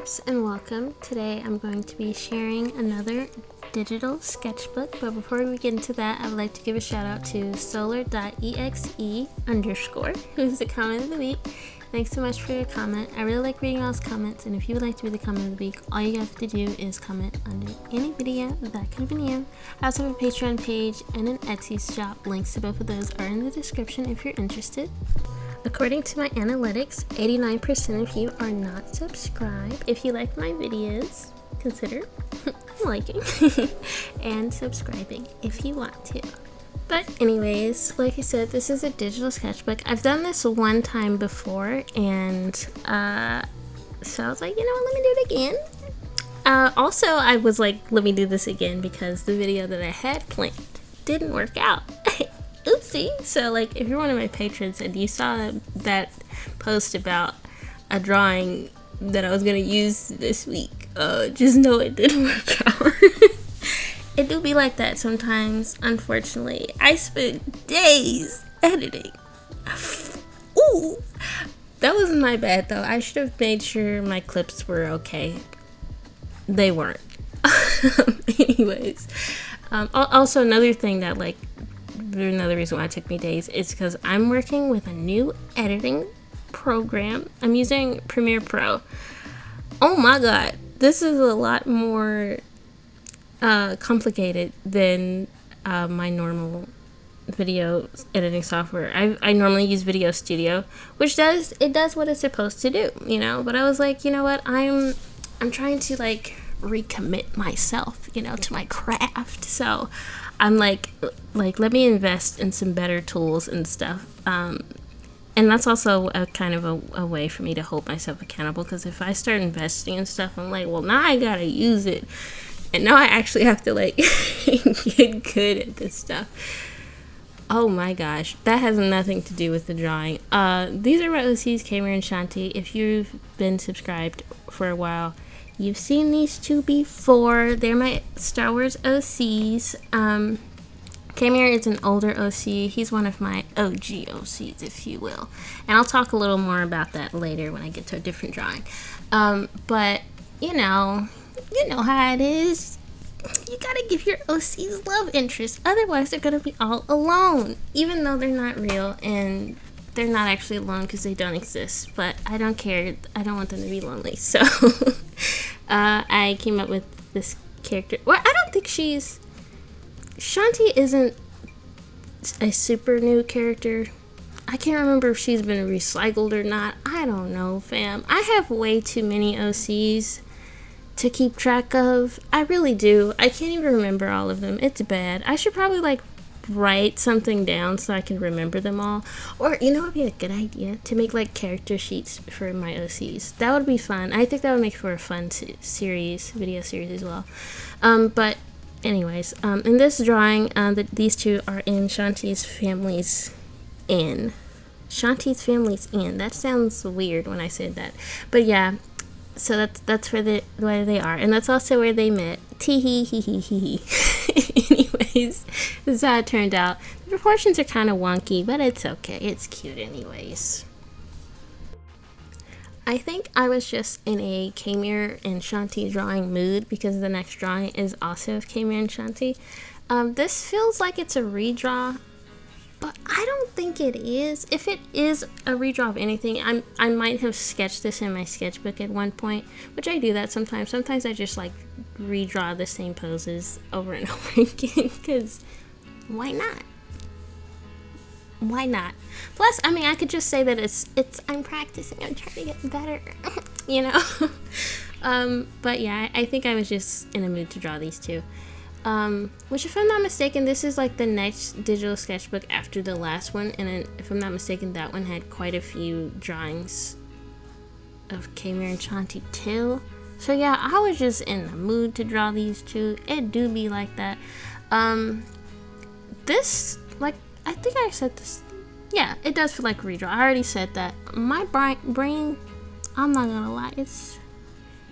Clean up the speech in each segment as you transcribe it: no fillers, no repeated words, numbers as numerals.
peeps, and welcome. Today I'm going to be sharing another digital sketchbook, but before we get into that, I would like to give a shout out to solar.exe_, who's the comment of the week. Thanks so much for your comment. I really like reading all those comments, and if you would like to be the comment of the week, all you have to do is comment under any video. That could have been you. I also have a Patreon page and an Etsy shop. Links to both of those are in the description if you're interested. According to my analytics, 89% of you are not subscribed. If you like my videos, consider liking and subscribing if you want to. But anyways, like I said, this is a digital sketchbook. I've done this one time before, and so I was like, you know what, let me do it again. Also, I was like, let me do this again because the video that I had planned didn't work out. Oopsie. So like, if you're one of my patrons and you saw that post about a drawing that I was gonna use this week, just know it didn't work out. It do be like that sometimes, unfortunately. I spent days editing. Ooh, that wasn't my bad though. I should have made sure my clips were okay. They weren't. Anyways, also another thing that like, another reason why it took me days is because I'm working with a new editing program. I'm using Premiere Pro. Oh my god, this is a lot more complicated than my normal video editing software. I normally use Video Studio, which does what it's supposed to do, you know. But I was like, you know what, I'm trying to like recommit myself, you know, to my craft. So I'm like let me invest in some better tools and stuff. And that's also a kind of a way for me to hold myself accountable, because if I start investing in stuff, I'm like, well, now I gotta use it. And now I actually have to like get good at this stuff. Oh my gosh, that has nothing to do with the drawing. These are my OCs, Kamer and Shanti. If you've been subscribed for a while, you've seen these two before. They're my Star Wars OCs. Kamer is an older OC. He's one of my OG OCs, if you will. And I'll talk a little more about that later when I get to a different drawing. But, you know how it is. You gotta give your OCs love interest. Otherwise, they're gonna be all alone. Even though they're not real and they're not actually alone because they don't exist. But I don't care. I don't want them to be lonely. So I came up with this character. Well, I don't think Shanti isn't a super new character. I can't remember if she's been recycled or not. I don't know, fam. I have way too many OCs to keep track of. I really do. I can't even remember all of them. It's bad. I should probably like write something down so I can remember them all. Or, you know, it would be a good idea to make like character sheets for my OCs. That would be fun. I think that would make for a fun video series as well. But anyways, in this drawing, these two are in Shanti's family's inn. Shanti's family's inn. That sounds weird when I said that. But yeah, so that's where they are, and that's also where they met. Tee hee hee hee hee. Anyways, this is how it turned out. The proportions are kind of wonky, but it's okay. It's cute anyways. I think I was just in a Kamer and Shanti drawing mood because the next drawing is also of Kamer and Shanti. This feels like it's a redraw, but I don't think it is. If it is a redraw of anything, I might have sketched this in my sketchbook at one point, which I do that sometimes. Sometimes I just like redraw the same poses over and over again, because why not? Why not? Plus, I mean, I could just say that I'm practicing, I'm trying to get better, you know? But yeah, I think I was just in a mood to draw these two. Which, if I'm not mistaken, this is like the next digital sketchbook after the last one, and then, if I'm not mistaken, that one had quite a few drawings of Kamer and Shanti too. So yeah, I was just in the mood to draw these two. It do be like that. This, like, I think I said this. Yeah, it does feel like a redraw. I already said that. My brain, I'm not gonna lie, it's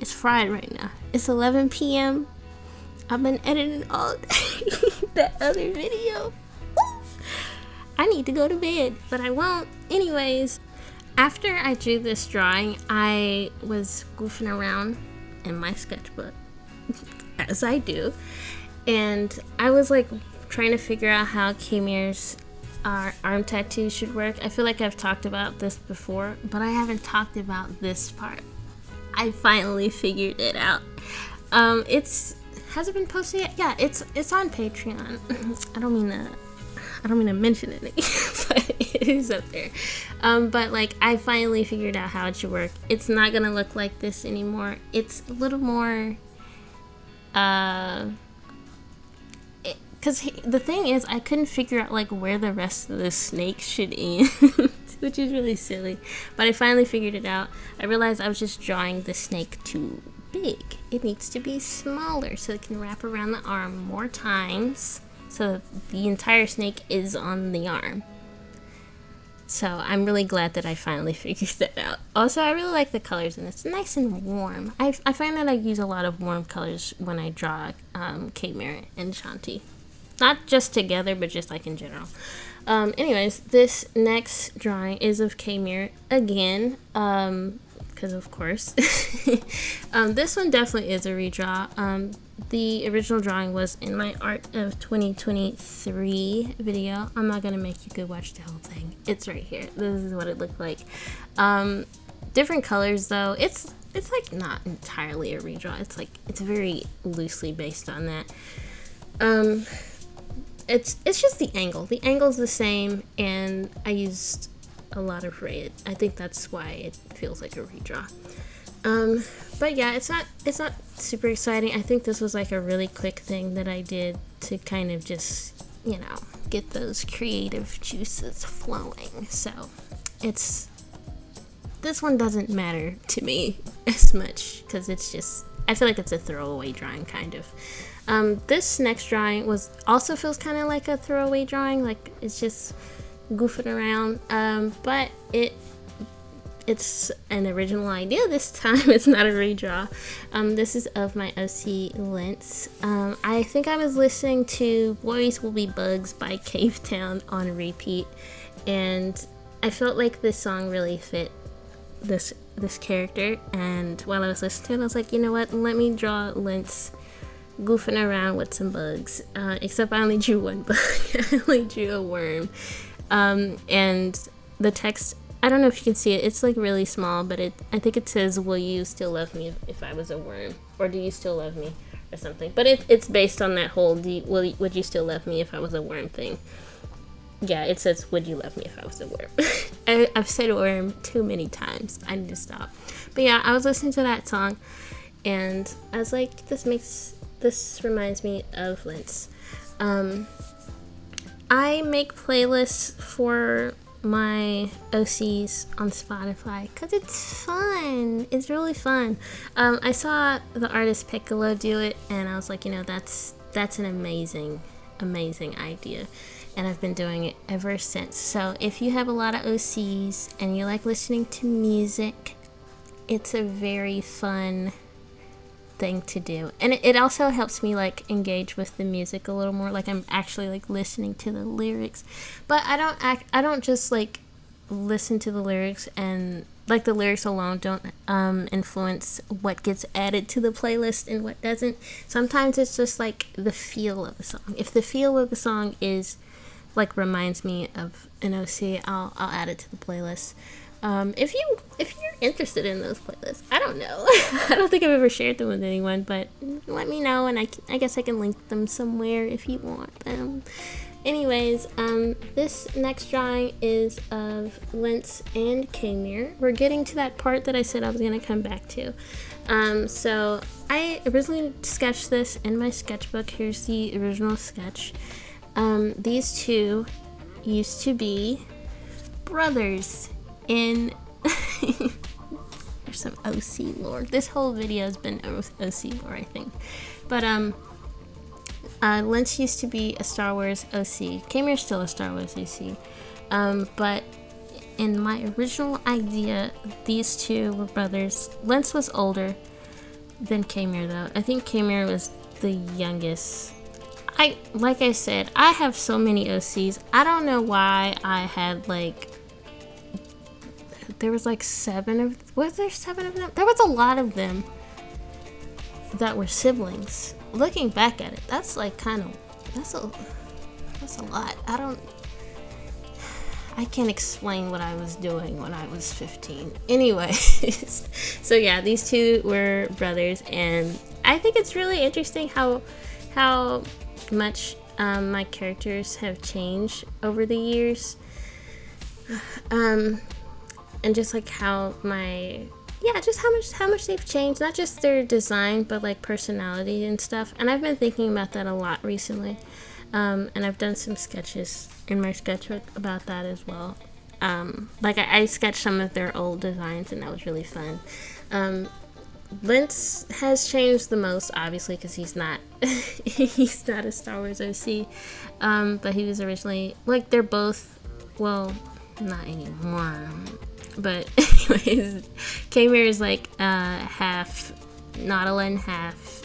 fried right now. It's 11 p.m. I've been editing all day. That other video. I need to go to bed, but I won't. Anyways, After I drew this drawing, I was goofing around in my sketchbook, as I do, and I was like trying to figure out how Kmir's arm tattoo should work. I feel like I've talked about this before, but I haven't talked about this part. I finally figured it out. Has it been posted yet? Yeah, it's on Patreon. I don't mean to mention it, but it is up there. But like, I finally figured out how it should work. It's not gonna look like this anymore. It's a little more, because the thing is, I couldn't figure out like where the rest of the snake should end, which is really silly. But I finally figured it out. I realized I was just drawing the snake too big. It needs to be smaller so it can wrap around the arm more times, so the entire snake is on the arm. So I'm really glad that I finally figured that out. Also, I really like the colors, and it's nice and warm. I find that I use a lot of warm colors when I draw Kmir and Shanti. Not just together, but just like in general. Anyways, this next drawing is of Kmir again, because of course. This one definitely is a redraw. The original drawing was in my Art of 2023 video. I'm not gonna make you go watch the whole thing. It's right here. This is what it looked like. Different colors though. It's like not entirely a redraw. It's very loosely based on that. It's just the angle. The angle's the same, and I used a lot of red. I think that's why it feels like a redraw. But yeah, it's not super exciting. I think this was like a really quick thing that I did to kind of just, you know, get those creative juices flowing. So this one doesn't matter to me as much, because it's just, I feel like it's a throwaway drawing kind of. This next drawing also feels kind of like a throwaway drawing, like it's just goofing around, but it's an original idea this time. It's not a redraw. This is of my OC Lens. I think I was listening to Boys Will Be Bugs by Cavetown on repeat, and I felt like this song really fit this character, and while I was listening to it, I was like, you know what, let me draw Lens goofing around with some bugs, except I only drew one bug. I only drew a worm, and the text, I don't know if you can see it, it's like really small, but I think it says, will you still love me if I was a worm, or do you still love me, or something. But it's based on that whole would you still love me if I was a worm thing. Yeah, it says, would you love me if I was a worm. I've said worm too many times. I need to stop. But yeah, I was listening to that song, and I was like, this reminds me of Lens. I make playlists for my OCs on Spotify because it's fun. It's really fun. I saw the artist Piccolo do it, and I was like, you know, that's an amazing idea, and I've been doing it ever since. So if you have a lot of OCs and you like listening to music, it's a very fun thing to do, and it also helps me like engage with the music a little more, like I'm actually like listening to the lyrics. But I don't just like listen to the lyrics, and like the lyrics alone don't influence what gets added to the playlist and what doesn't. Sometimes it's just like the feel of the song. If the feel of the song is like reminds me of an OC, I'll add it to the playlist. If you're interested in those playlists, I don't know. I don't think I've ever shared them with anyone, but let me know, and I guess I can link them somewhere if you want them. Anyways, this next drawing is of Lens and Kmir. We're getting to that part that I said I was going to come back to. So I originally sketched this in my sketchbook. Here's the original sketch. These two used to be brothers in there's some OC lore. This whole video has been OC lore, I think. But Lens used to be a Star Wars OC. Kmir's still a Star Wars OC. But in my original idea, these two were brothers. Lens was older than Kmir though. I think Kmir was the youngest. Like I said, I have so many OCs. I don't know why I had like there was like 7 of, was there 7 of them? There was a lot of them that were siblings. Looking back at it, that's like kind of, that's a lot. I can't explain what I was doing when I was 15. Anyways, so yeah, these 2 were brothers, and I think it's really interesting how much my characters have changed over the years, and just like just how much they've changed, not just their design but like personality and stuff. And I've been thinking about that a lot recently, and I've done some sketches in my sketchbook about that as well. Like I sketched some of their old designs, and that was really fun. Lentz has changed the most, obviously, because he's not he's not a Star Wars OC, but he was originally, like, they're both, well, not anymore, but anyways, Kamir is like half Nautilin, half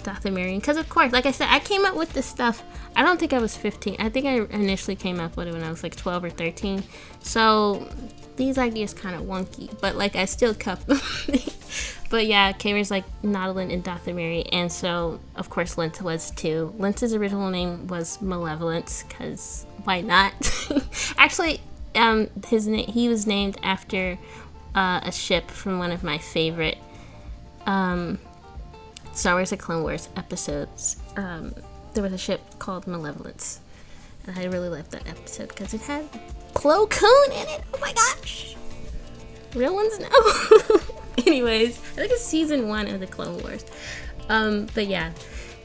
Dathomirian, because of course, like I said, I came up with this stuff, I don't think I was 15, I think I initially came up with it when I was like 12 or 13, so these ideas kind of wonky, but like I still kept them. But yeah, Kamir's like Nautilin and Dathomiri, and so of course Lentz was too. Lentz's original name was Malevolence, because why not? Actually, he was named after a ship from one of my favorite Star Wars: The Clone Wars episodes. There was a ship called Malevolence, and I really loved that episode because it had Plo Koon in it. Oh my gosh, real ones now. Anyways, I think it's season 1 of the Clone Wars. But yeah,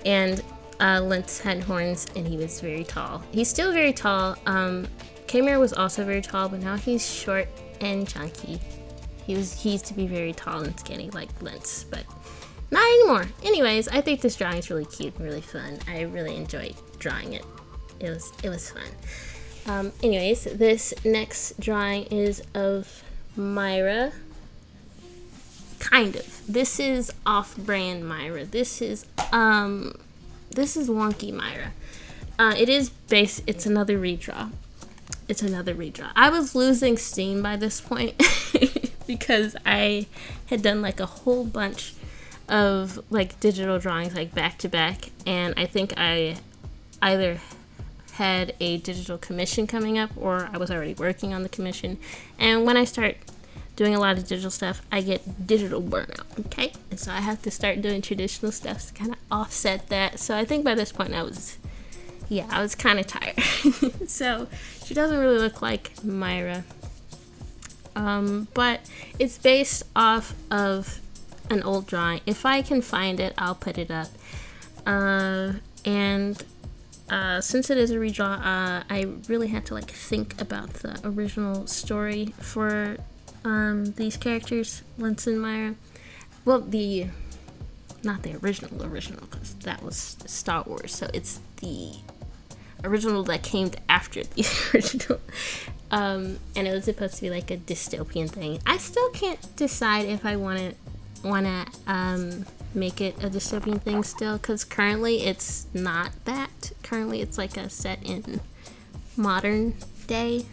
and Lentz had horns, and he was very tall. He's still very tall. Kamir was also very tall, but now he's short and chunky. He used to be very tall and skinny like Lentz, but not anymore. Anyways, I think this drawing is really cute and really fun. I really enjoyed drawing it. It was fun. Anyways, this next drawing is of Myra. Kind of. This is off-brand Myra. This is wonky Myra. It's another redraw. I was losing steam by this point because I had done like a whole bunch of like digital drawings like back to back, and I think I either had a digital commission coming up or I was already working on the commission. And when I start doing a lot of digital stuff, I get digital burnout, okay? And so I have to start doing traditional stuff to kind of offset that. So I think by this point I was kind of tired. So she doesn't really look like Myra. But it's based off of an old drawing. If I can find it, I'll put it up. Since it is a redraw, I really had to like think about the original story for these characters, Lentz and Myra. Well, not the original, because that was Star Wars, so it's the original that came after the original. And it was supposed to be like a dystopian thing. I still can't decide if I wanna make it a dystopian thing still, because currently it's not that. Currently it's like a set in modern day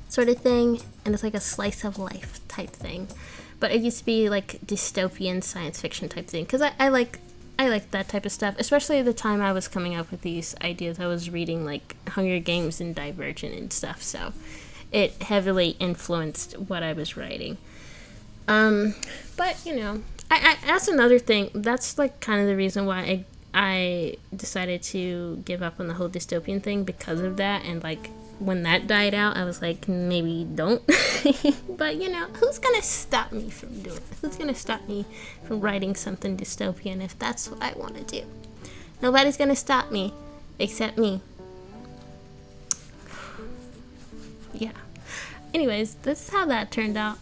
sort of thing, and it's like a slice of life type thing. But it used to be like dystopian science fiction type thing, because I like that type of stuff, especially at the time I was coming up with these ideas. I was reading like Hunger Games and Divergent and stuff, so it heavily influenced what I was writing. But you know, I that's another thing. That's like kind of the reason why I decided to give up on the whole dystopian thing, because of that. And like when that died out, I was like, maybe don't. But you know, who's gonna stop me from doing it? Who's gonna stop me from writing something dystopian if that's what I want to do? Nobody's gonna stop me except me. Yeah. Anyways, this is how that turned out.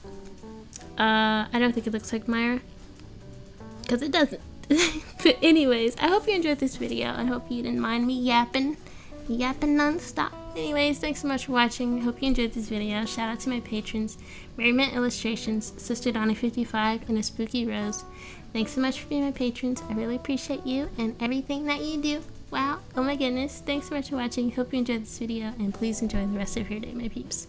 I don't think it looks like Myra, because it doesn't. But anyways, I hope you enjoyed this video. I hope you didn't mind me yapping non-stop. Anyways, thanks so much for watching. Hope you enjoyed this video. Shout out to my patrons, Merriment Illustrations, Sister Donna 55, and A Spooky Rose. Thanks so much for being my patrons. I really appreciate you and everything that you do. Wow, oh my goodness. Thanks so much for watching. Hope you enjoyed this video, and please enjoy the rest of your day, my peeps.